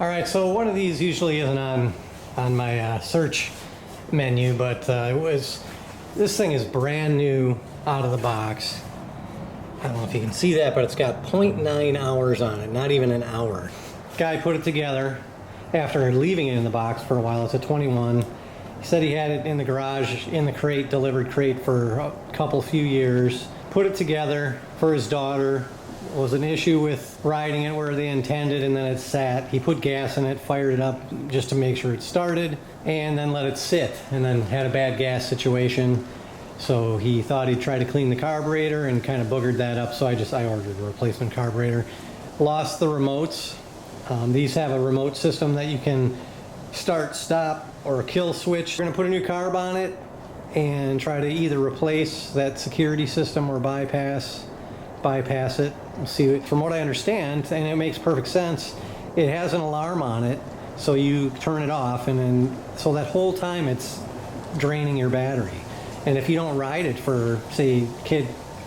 All right, so one of these usually isn't on my search menu, but this thing is brand new out of the box. I don't know if you can see that, but it's got 0.9 hours on it, not even an hour. Guy put it together after leaving it in the box for a while. It's a 21. He said he had it in the garage, in the crate, delivered crate for a few years. Put it together for his daughter. It was an issue with riding it where they intended, and then it sat. He put gas in it, fired it up just to make sure it started, and then let it sit, and then had a bad gas situation. So he thought he'd try to clean the carburetor and kind of boogered that up, so I ordered a replacement carburetor. Lost the remotes. These have a remote system that you can start, stop, or a kill switch. We're going to put a new carb on it and try to either replace that security system or bypass it. See, from what I understand, and it makes perfect sense, it has an alarm on it, so you turn it off, and then so that whole time it's draining your battery. And if you don't ride it for, say, kid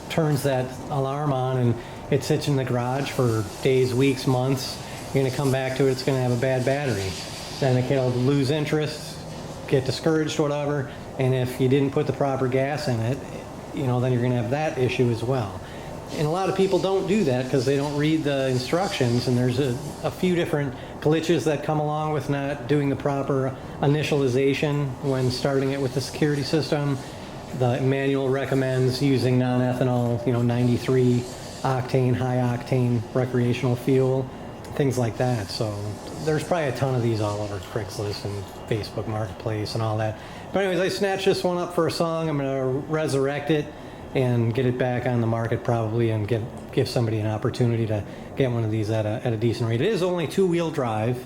turns that alarm on and it sits in the garage for days, weeks, months, you're going to come back to it, it's going to have a bad battery. Then the kid will lose interest, get discouraged, whatever, and if you didn't put the proper gas in it, then you're going to have that issue as well. And a lot of people don't do that because they don't read the instructions, and there's a few different glitches that come along with not doing the proper initialization when starting it with the security system. The manual recommends using non-ethanol, 93 octane, high octane recreational fuel, things like that. So there's probably a ton of these all over Craigslist and Facebook Marketplace and all that. But anyways, I snatched this one up for a song. I'm going to resurrect it and get it back on the market probably, and give somebody an opportunity to get one of these at a decent rate. It is only 2-wheel drive,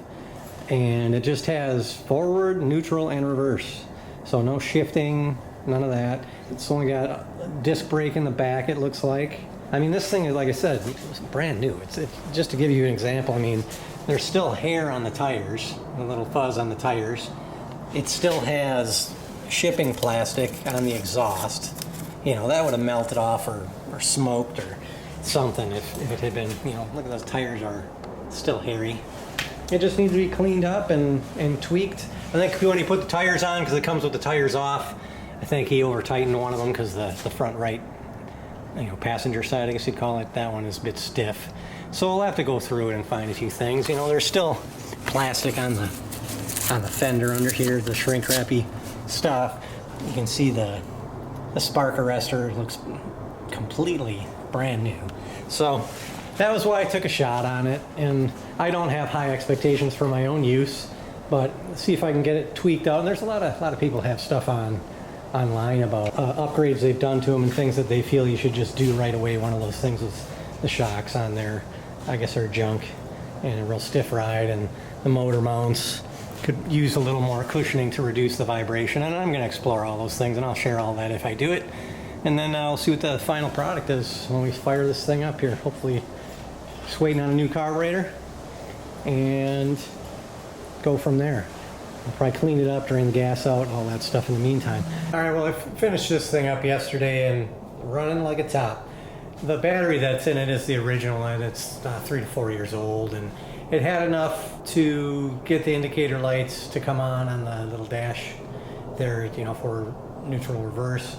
and it just has forward, neutral, and reverse. So no shifting, none of that. It's only got a disc brake in the back, it looks like. I mean, this thing is, like I said, it's brand new. It's just to give you an example, I mean, there's still hair on the tires, a little fuzz on the tires. It still has shipping plastic on the exhaust. That would have melted off or smoked or something if it had been, look at those tires are still hairy. It just needs to be cleaned up and tweaked. I think when he put the tires on, because it comes with the tires off, I think he over-tightened one of them because the front right, passenger side, I guess you'd call it, that one is a bit stiff. So we'll have to go through it and find a few things. There's still plastic on the fender under here, the shrink wrappy stuff. You can see the spark arrestor looks completely brand new. So that was why I took a shot on it, and I don't have high expectations for my own use, but see if I can get it tweaked out. And there's a lot of people have stuff online about upgrades they've done to them and things that they feel you should just do right away. One of those things with the shocks on there, I guess they're junk, and a real stiff ride, and the motor mounts could use a little more cushioning to reduce the vibration. And I'm going to explore all those things, and I'll share all that if I do it. And then I'll see what the final product is when we fire this thing up here. Hopefully just waiting on a new carburetor and go from there. I'll probably clean it up, drain the gas out, all that stuff in the meantime. All right, well, I finished this thing up yesterday and running like a top. The battery that's in it is the original, and it's 3 to 4 years old, and it had enough to get the indicator lights to come on the little dash there, for neutral, reverse,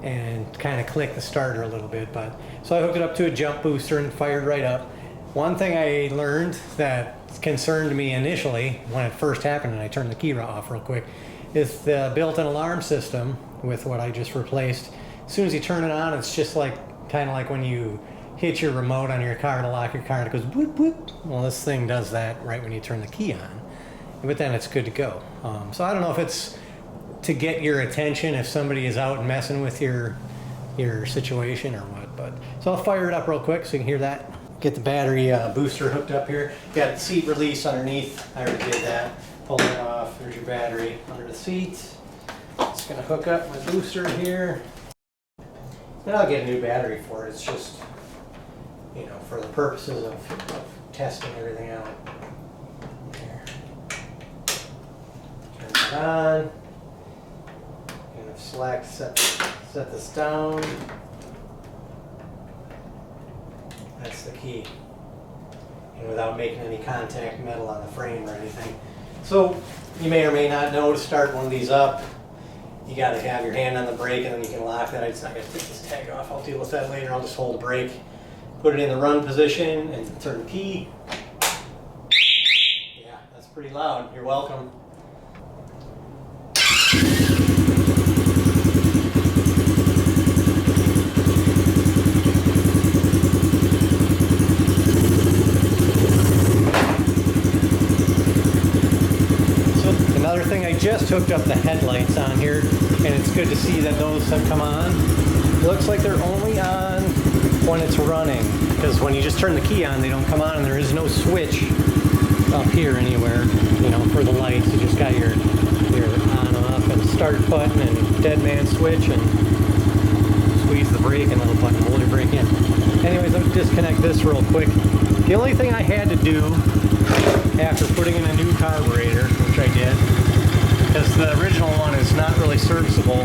and kind of click the starter a little bit. But so I hooked it up to a jump booster and it fired right up. One thing I learned that concerned me initially when it first happened, and I turned the key off real quick, is the built-in alarm system with what I just replaced. As soon as you turn it on, it's just kind of like when you hit your remote on your car to lock your car, and it goes whoop whoop. Well, this thing does that right when you turn the key on, but then it's good to go. So I don't know if it's to get your attention if somebody is out messing with your situation or what, but so I'll fire it up real quick so you can hear that. Get the battery booster hooked up here. Got the seat release underneath. I already did that. Pull that off. There's your battery under the seat. Just gonna hook up my booster here. Then I'll get a new battery for it. It's just, for the purposes of testing everything out. There. Turn it on. Kind of select, set this down. That's the key. and without making any contact metal on the frame or anything. So you may or may not know, to start one of these up, you got to have your hand on the brake, and then you can lock that. I just not going to take this tag off. I'll deal with that later. I'll just hold the brake, put it in the run position, and turn the key. Yeah, that's pretty loud. You're welcome. Another thing, I just hooked up the headlights on here, and it's good to see that those have come on. Looks like they're only on when it's running, because when you just turn the key on, they don't come on, and there is no switch up here anywhere, you know, for the lights. You just got your on, off, and start button, and dead man switch, and squeeze the brake, and little button hold your brake in. Anyways, let's disconnect this real quick. The only thing I had to do after putting in a new carburetor, which I did, because the original one is not really serviceable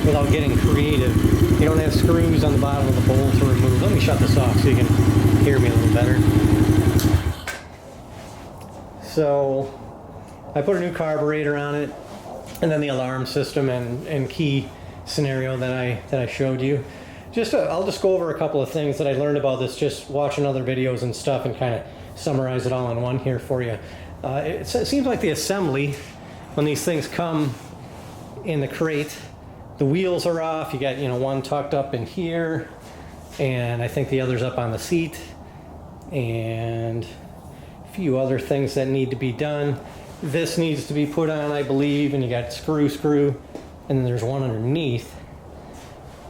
without getting creative. You don't have screws on the bottom of the bowl to remove. Let me shut this off so you can hear me a little better. So I put a new carburetor on it, and then the alarm system and key scenario that I showed you. I'll just go over a couple of things that I learned about this, just watching other videos and stuff, and kind of summarize it all in one here for you. It seems like the assembly, when these things come in the crate, the wheels are off. You got, you know, one tucked up in here, and I think the other's up on the seat, and a few other things that need to be done. This needs to be put on, I believe, and you got screw, and then there's one underneath.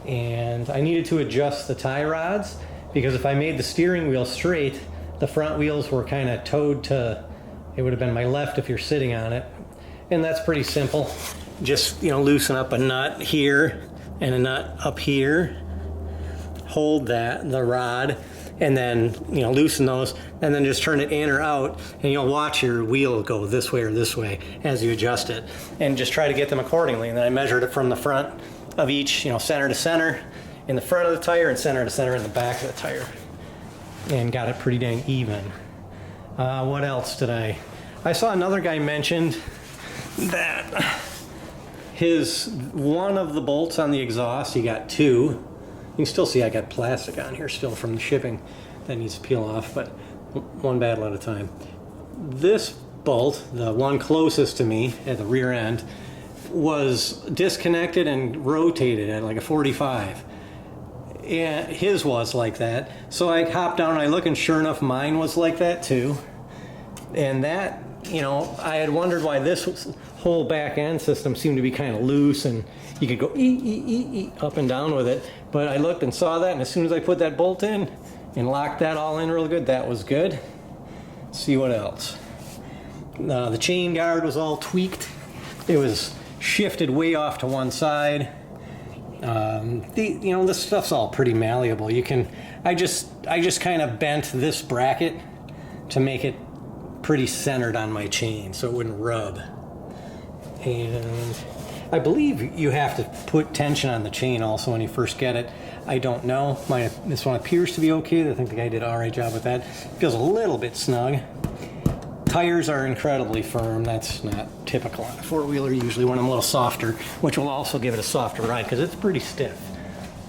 And I needed to adjust the tie rods, because if I made the steering wheel straight, the front wheels were kind of towed to, it would have been my left if you're sitting on it. And that's pretty simple. Just, you know, loosen up a nut here and a nut up here. Hold the rod, and then, you know, loosen those, and then just turn it in or out, and you'll watch your wheel go this way or this way as you adjust it. And just try to get them accordingly. And then I measured it from the front of each, you know, center to center in the front of the tire, and center to center in the back of the tire, and got it pretty dang even. What else did I saw another guy mentioned that one of the bolts on the exhaust, he got two. You can still see I got plastic on here still from the shipping that needs to peel off, but one battle at a time. This bolt, the one closest to me at the rear end, was disconnected and rotated at like a 45. And his was like that. So I hopped down and I look, and sure enough, mine was like that too. And that, you know, I had wondered why this whole back end system seemed to be kind of loose, and you could go up and down with it. But I looked and saw that, and as soon as I put that bolt in and locked that all in real good, that was good. Let's see what else. The chain guard was all tweaked. It was shifted way off to one side. You know, this stuff's all pretty malleable. I just kind of bent this bracket to make it pretty centered on my chain so it wouldn't rub. And I believe you have to put tension on the chain also when you first get it. I don't know. This one appears to be okay. I think the guy did an alright job with that. Feels a little bit snug. Tires are incredibly firm. That's not typical on a four-wheeler. Usually want them a little softer, which will also give it a softer ride because it's pretty stiff.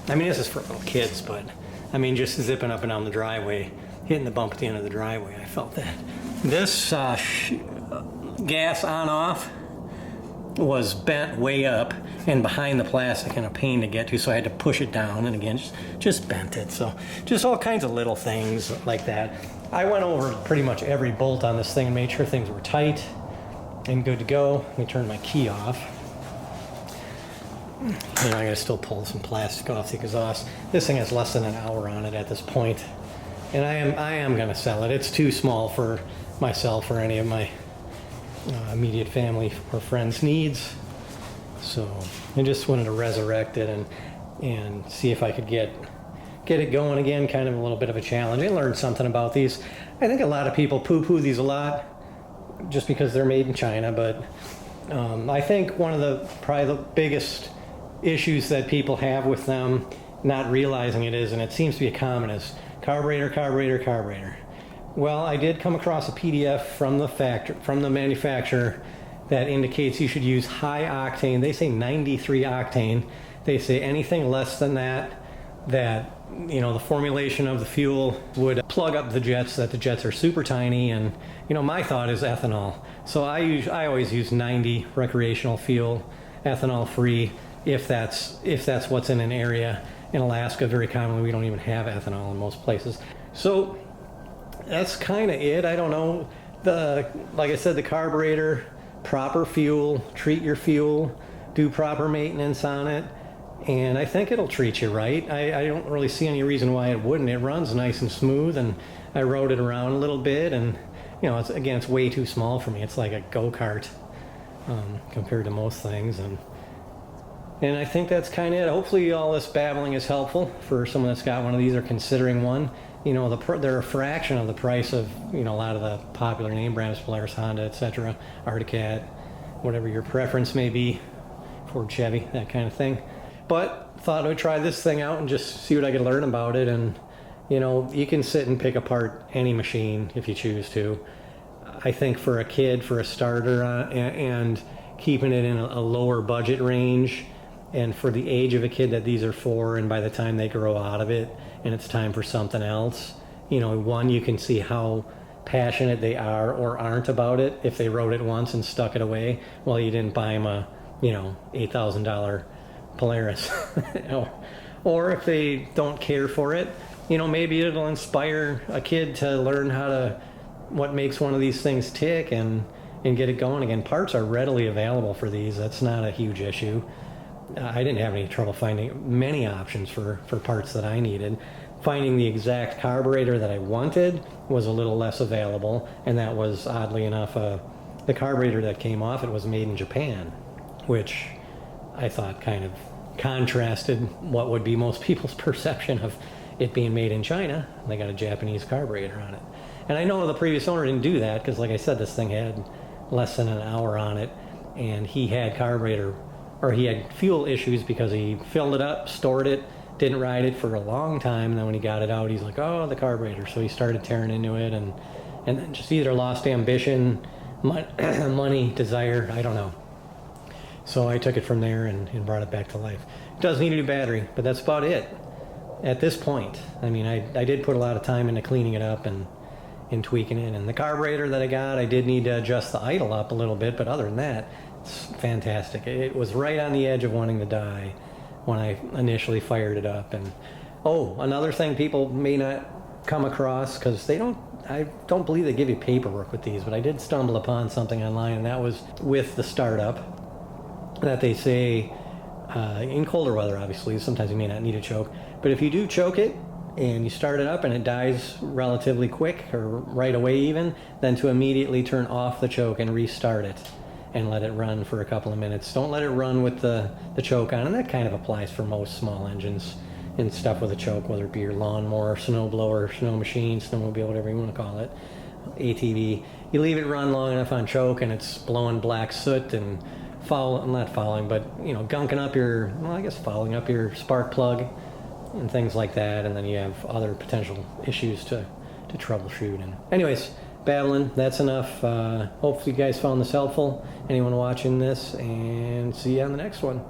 I mean, this is for little kids, but I mean, just zipping up and down the driveway, hitting the bump at the end of the driveway, I felt that. This gas on-off was bent way up and behind the plastic and a pain to get to, so I had to push it down, and again, just bent it. So just all kinds of little things like that. I went over pretty much every bolt on this thing and made sure things were tight and good to go. Let me turn my key off. You know, I gotta still pull some plastic off the exhaust. This thing has less than an hour on it at this point, and I am gonna sell it. It's too small for myself or any of my immediate family or friends' needs. So I just wanted to resurrect it and see if I could get it going again. Kind of a little bit of a challenge. I learned something about these. I think a lot of people poo-poo these a lot just because they're made in China, but I think one of probably the biggest issues that people have with them, not realizing it is, and it seems to be a common, is carburetor. Well, I did come across a PDF from the manufacturer that indicates you should use high octane. They say 93 octane. They say anything less than that, the formulation of the fuel would plug up the jets, that the jets are super tiny, and my thought is ethanol. So I always use 90 recreational fuel, ethanol free, if that's what's in an area. In Alaska, very commonly, we don't even have ethanol in most places. So that's kind of it. I don't know. Like I said, the carburetor, proper fuel, treat your fuel, do proper maintenance on it, and I think it'll treat you right. I don't really see any reason why it wouldn't. It runs nice and smooth, and I rode it around a little bit, and it's way too small for me. It's like a go-kart compared to most things, and I think that's kind of it. Hopefully all this babbling is helpful for someone that's got one of these or considering one. They're a fraction of the price of, a lot of the popular name brands, Polaris, Honda, etc., Arctic Cat, whatever your preference may be, Ford, Chevy, that kind of thing. But thought I would try this thing out and just see what I could learn about it. And, you can sit and pick apart any machine if you choose to. I think for a kid, for a starter, and keeping it in a lower budget range, and for the age of a kid that these are for, and by the time they grow out of it and it's time for something else, you can see how passionate they are or aren't about it if they rode it once and stuck it away. Well, you didn't buy them a $8,000 Polaris. Or if they don't care for it, maybe it'll inspire a kid to learn what makes one of these things tick and get it going again. Parts are readily available for these. That's not a huge issue. I didn't have any trouble finding many options for parts that I needed. Finding the exact carburetor that I wanted was a little less available, and that was, oddly enough, the carburetor that came off it was made in Japan, which I thought kind of contrasted what would be most people's perception of it being made in China. They got a Japanese carburetor on it. And I know the previous owner didn't do that because, like I said, this thing had less than an hour on it, and he had fuel issues because he filled it up, stored it, didn't ride it for a long time, and then when he got it out, he's like, oh, the carburetor. So he started tearing into it, and then just either lost ambition, money, desire, I don't know. So I took it from there and brought it back to life. It does need a new battery, but that's about it at this point. I mean, I did put a lot of time into cleaning it up and tweaking it, and the carburetor that I got, I did need to adjust the idle up a little bit, but other than that, it's fantastic. It was right on the edge of wanting to die when I initially fired it up. And another thing people may not come across, because I don't believe they give you paperwork with these, but I did stumble upon something online, and that was with the startup, that they say in colder weather, obviously, sometimes you may not need a choke, but if you do choke it and you start it up and it dies relatively quick or right away even, then to immediately turn off the choke and restart it and let it run for a couple of minutes. Don't let it run with the choke on, and that kind of applies for most small engines and stuff with a choke, whether it be your lawnmower, snow blower, snow machine, snowmobile, whatever you want to call it, ATV. You leave it run long enough on choke and it's blowing black soot and fouling up fouling up your spark plug and things like that, and then you have other potential issues to troubleshoot. And anyways, babbling, that's enough. Hopefully you guys found this helpful, anyone watching this, and see you on the next one.